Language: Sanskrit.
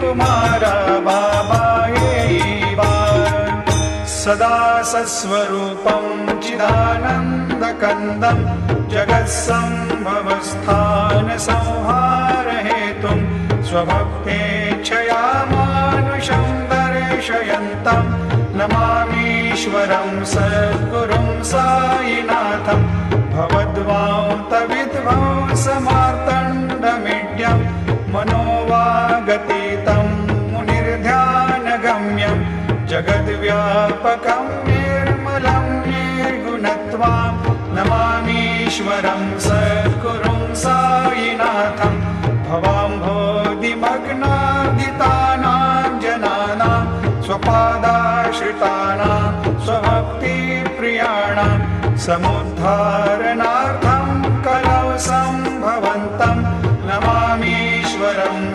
कुमारा बाबा येवा सदा सस्वरूपं चिदानन्दकन्दं जगत्सम्भवस्थानसंहारहेतुं स्वभक्तेच्छया मानुषं दर्शयन्तं नमामीश्वरं सद्गुरुं साईनाथं भवद्वान्तविध्वंसमार्तण्डमीड्यं मनोवागतीतं मुनिर्ध्यानगम्यं जगद्व्यापकं निर्मलं निर्गुणत्वां नमामीश्वरं सद्गुरुं साईनाथं भवाम्भोधिमग्नादितानां जनानां स्वपादाश्रितानां स्वभक्तिप्रियाणां समुद्धारणार्थं